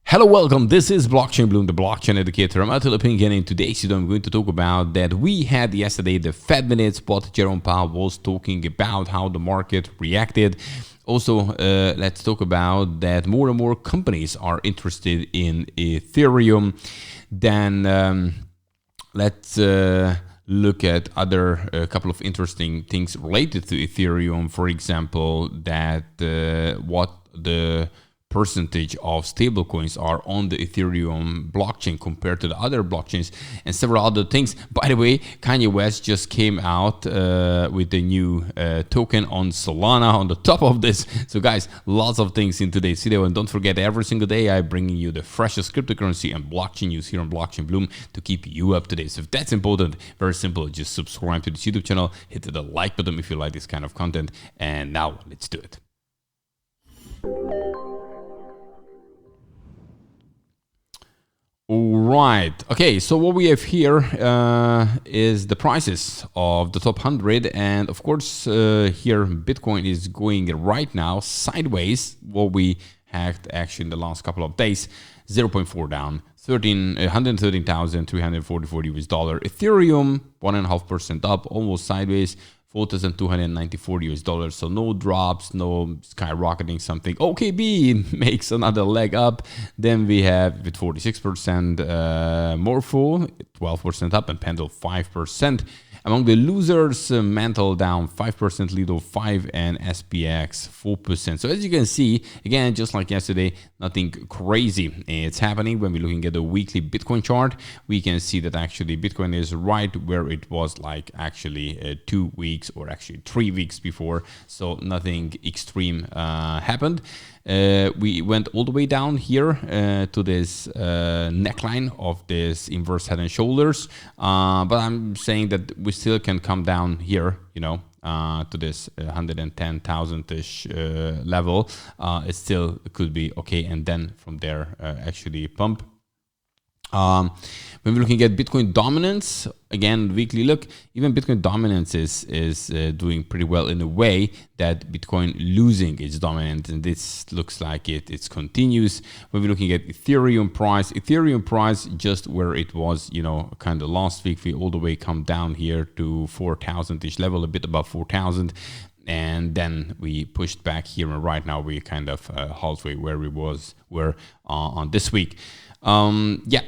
Hello, welcome. This is Blockchain Bloom, the blockchain educator. I'm Attila Pinkin, and today's video I'm going to talk about that we had yesterday the Fed minutes, what Jerome Powell was talking about, how the market reacted. Also, let's talk about that more and more companies are interested in Ethereum. Then let's look at other couple of interesting things related to Ethereum. For example, that what the percentage of stablecoins are on the Ethereum blockchain compared to the other blockchains, and several other things. By the way, Kanye West just came out with the new token on Solana on the top of this. So guys, lots of things in today's video, and don't forget, every single day I'm bringing you the freshest cryptocurrency and blockchain news here on Blockchain Bloom to keep you up to date. So if that's important, very simple, just subscribe to this YouTube channel, hit the like button if you like this kind of content, and now let's do it. All right. Okay, so what we have here is the prices of the top 100, and of course here Bitcoin is going right now sideways. What we had actually in the last couple of days, 0.4 down, $113,344 US dollar. Ethereum 1.5% up, almost sideways. $4,294 US dollars, so no drops, no skyrocketing something. OKB makes another leg up. Then we have with 46% Morpho 12% up, and Pendle 5%. Among the losers, Mantle down 5%, Lido 5%, and SPX 4%. So as you can see, again, just like yesterday, nothing crazy it's happening. When we're looking at the weekly Bitcoin chart, we can see that actually Bitcoin is right where it was like actually 2 weeks or actually 3 weeks before. So nothing extreme happened. We went all the way down here to this neckline of this inverse head and shoulders, but I'm saying that we still can come down here, you know, to this 110,000-ish level. It still could be okay, and then from there actually pump. When we're looking at Bitcoin dominance, again, weekly look, even Bitcoin dominance is doing pretty well in a way that Bitcoin losing its dominance, and this looks like it continues. When we're looking at Ethereum price just where it was, you know, kind of last week, we all the way come down here to 4,000-ish level, a bit above 4,000. And then we pushed back here, and right now we're kind of halfway where we were on this week. Yeah.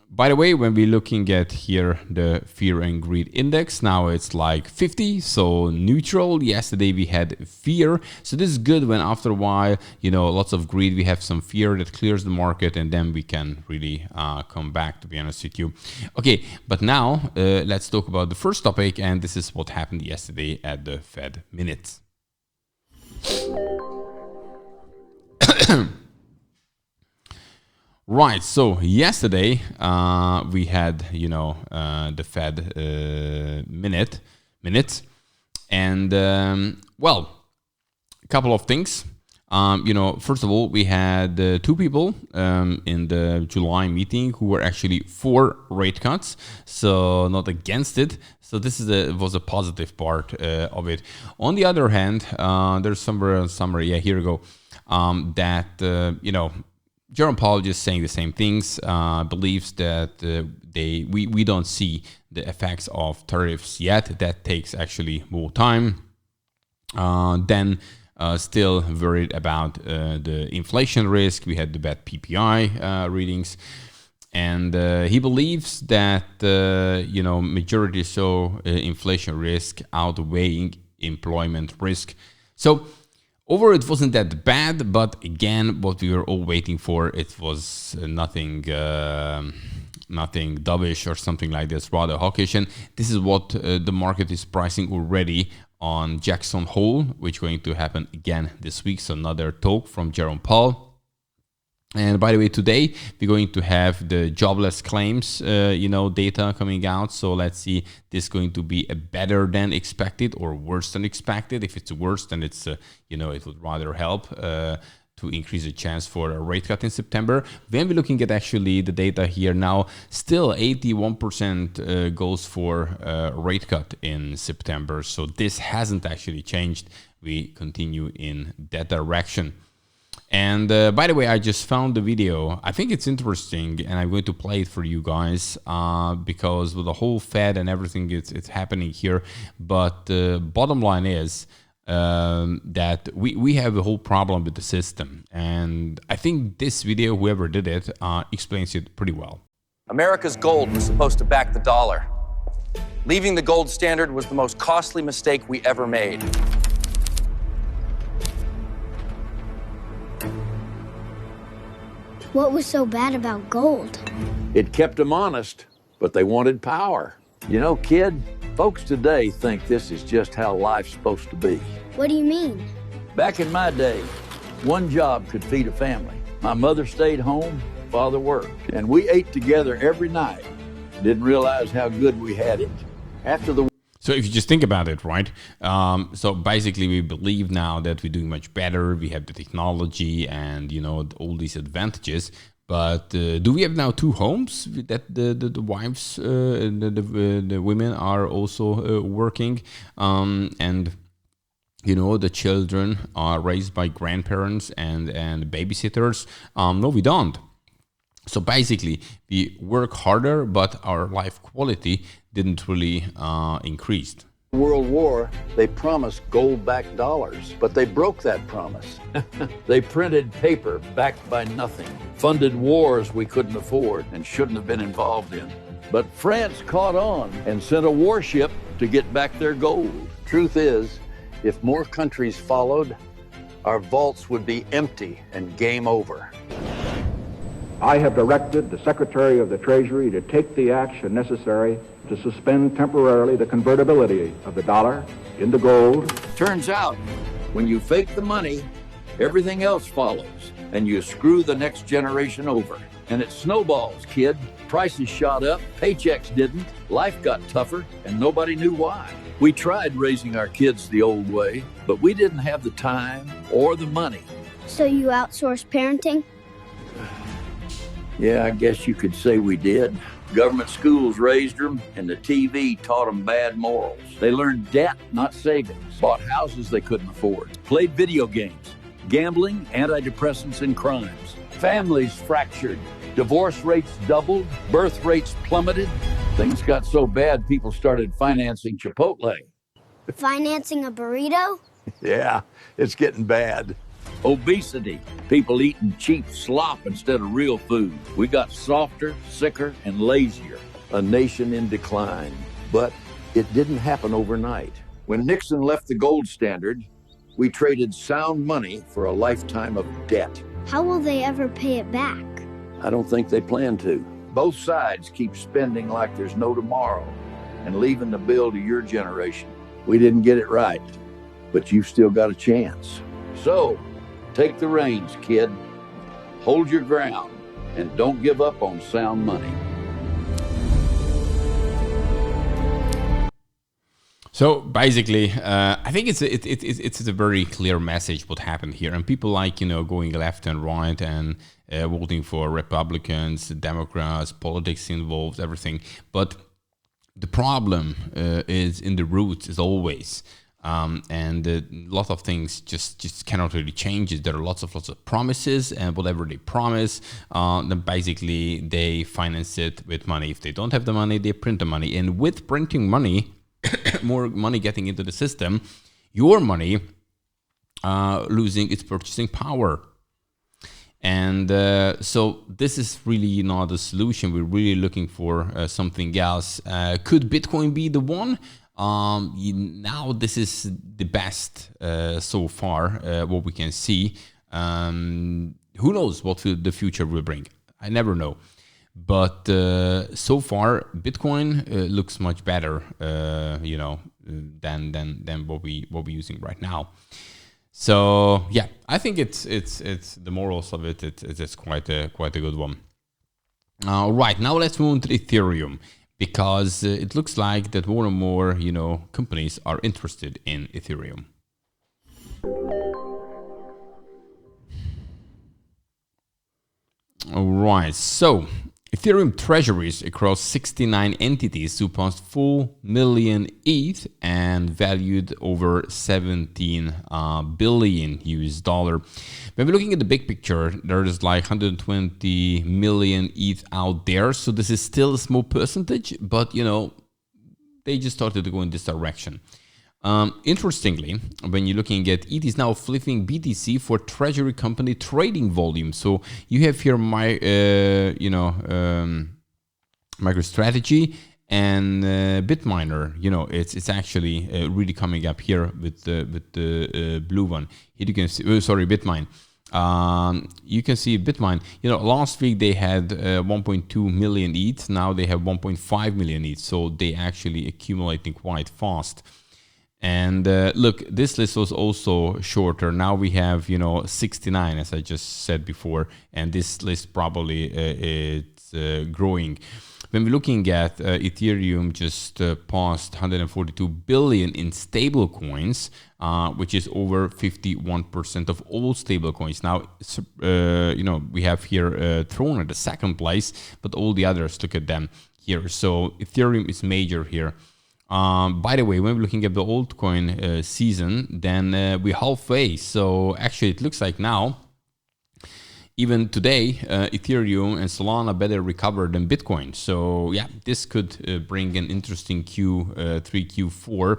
By the way, when we're looking at here the fear and greed index, now it's like 50, so neutral. Yesterday we had fear, so this is good when after a while, you know, lots of greed, we have some fear that clears the market, and then we can really come back, to be honest with you. Okay, but now let's talk about the first topic, and this is what happened yesterday at the Fed minutes. Right, so yesterday we had, you know, the Fed minutes, and well, a couple of things. You know, first of all, we had 2 people in the July meeting who were actually for rate cuts, so not against it. So this is was a positive part of it. On the other hand, there's somewhere in summary, yeah, here we go, that you know, Jerome Powell just saying the same things, believes that we don't see the effects of tariffs yet. That takes actually more time. Then still worried about the inflation risk. We had the bad PPI readings. And he believes that, you know, majority saw inflation risk outweighing employment risk. So overall, it wasn't that bad, but again, what we were all waiting for, it was nothing dovish or something like this, rather hawkish. And this is what the market is pricing already on Jackson Hole, which is going to happen again this week. So another talk from Jerome Powell. And by the way, today we're going to have the jobless claims, you know, data coming out. So let's see, this is going to be a better than expected or worse than expected. If it's worse, then it's, you know, it would rather help to increase the chance for a rate cut in September. When we're looking at actually the data here now, still 81% goes for a rate cut in September. So this hasn't actually changed. We continue in that direction. And by the way, I just found the video. I think it's interesting, and I'm going to play it for you guys because with the whole Fed and everything, it's happening here. But the bottom line is that we have a whole problem with the system. And I think this video, whoever did it, explains it pretty well. America's gold was supposed to back the dollar. Leaving the gold standard was the most costly mistake we ever made. What was so bad about gold? It kept them honest, but they wanted power. You know, kid, folks today think this is just how life's supposed to be. What do you mean? Back in my day, one job could feed a family. My mother stayed home, father worked, and we ate together every night. Didn't realize how good we had it. After the So if you just think about it, right? So basically we believe now that we're doing much better. We have the technology and, you know, all these advantages. But do we have now two homes that the wives, the women are also working? And, you know, the children are raised by grandparents and babysitters? No, we don't. So basically, we work harder, but our life quality didn't really increase. World War, they promised gold-backed dollars, but they broke that promise. They printed paper backed by nothing, funded wars we couldn't afford and shouldn't have been involved in. But France caught on and sent a warship to get back their gold. Truth is, if more countries followed, our vaults would be empty and game over. I have directed the Secretary of the Treasury to take the action necessary to suspend temporarily the convertibility of the dollar into gold. Turns out, when you fake the money, everything else follows, and you screw the next generation over. And it snowballs, kid. Prices shot up, paychecks didn't, life got tougher, and nobody knew why. We tried raising our kids the old way, but we didn't have the time or the money. So you outsourced parenting? Yeah, I guess you could say we did. Government schools raised them, and the TV taught them bad morals. They learned debt, not savings, bought houses they couldn't afford, played video games, gambling, antidepressants, and crimes. Families fractured, divorce rates doubled, birth rates plummeted. Things got so bad, people started financing Chipotle. Financing a burrito? Yeah, it's getting bad. Obesity, people eating cheap slop instead of real food. We got softer, sicker, and lazier. A nation in decline. But it didn't happen overnight. When Nixon left the gold standard, we traded sound money for a lifetime of debt. How will they ever pay it back? I don't think they plan to. Both sides keep spending like there's no tomorrow and leaving the bill to your generation. We didn't get it right, but you've still got a chance. So, take the reins, kid. Hold your ground and don't give up on sound money. So basically, I think it's a very clear message what happened here, and people like, you know, going left and right and voting for Republicans, Democrats, politics involved, everything. But the problem is in the roots as always. And a lot of things just cannot really change it. There are lots of promises, and whatever they promise, then basically they finance it with money. If they don't have the money, they print the money. And with printing money, more money getting into the system, your money losing its purchasing power. And so this is really not a solution. We're really looking for something else. Could Bitcoin be the one? Now this is the best so far, what we can see. Who knows what the future will bring? I never know. But so far, Bitcoin looks much better, you know, than what we're using right now. So yeah, I think it's the morals of it. It's quite a good one. All right, now let's move on to Ethereum, because it looks like that more and more, you know, companies are interested in Ethereum. All right, so Ethereum treasuries across 69 entities surpassed 4 million ETH and valued over 17 billion US dollar. When we're looking at the big picture, there is like 120 million ETH out there. So this is still a small percentage, but you know, they just started to go in this direction. Interestingly, when you're looking at ETH is now flipping BTC for treasury company trading volume. So you have here my, MicroStrategy and Bitminer. You know, it's actually really coming up here with the blue one. Here you can see, Bitmine. You can see Bitmine, you know, last week they had 1.2 million ETH. Now they have 1.5 million ETH. So they actually accumulating quite fast. And look, this list was also shorter. Now we have, 69, as I just said before, and this list probably it's growing. When we're looking at Ethereum, just passed 142 billion in stable coins, which is over 51% of all stable coins. Now, we have here Tron at the second place, but all the others, look at them here. So Ethereum is major here. By the way, when we're looking at the altcoin season, then we're halfway. So actually it looks like now, even today, Ethereum and Solana better recover than Bitcoin. So yeah, this could bring an interesting Q3, Q4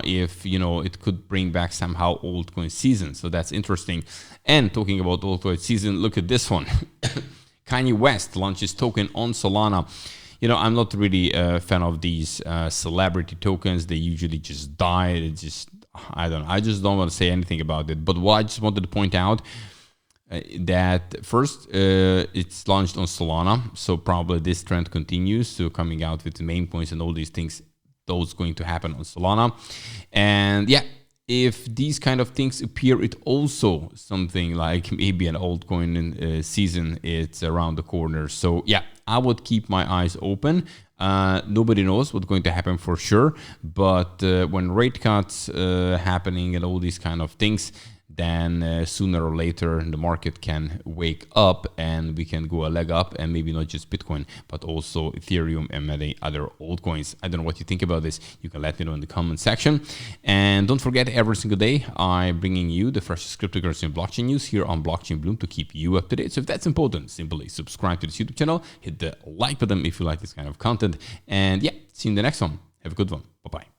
if, it could bring back somehow altcoin season. So that's interesting. And talking about altcoin season, look at this one. Kanye West launches token on Solana. I'm not really a fan of these celebrity tokens. They usually just die. I just don't want to say anything about it. But what I just wanted to point out that first, it's launched on Solana. So probably this trend continues. So coming out with the main points and all these things, those going to happen on Solana. And yeah, if these kind of things appear, it also something like maybe an altcoin season, it's around the corner. So yeah, I would keep my eyes open. Nobody knows what's going to happen for sure. But when rate cuts happening and all these kind of things, then sooner or later the market can wake up and we can go a leg up, and maybe not just Bitcoin, but also Ethereum and many other altcoins. I don't know what you think about this. You can let me know in the comment section. And don't forget, every single day I'm bringing you the freshest cryptocurrency and blockchain news here on Blockchain Bloom to keep you up to date. So if that's important, simply subscribe to this YouTube channel, hit the like button if you like this kind of content. And yeah, see you in the next one. Have a good one. Bye-bye.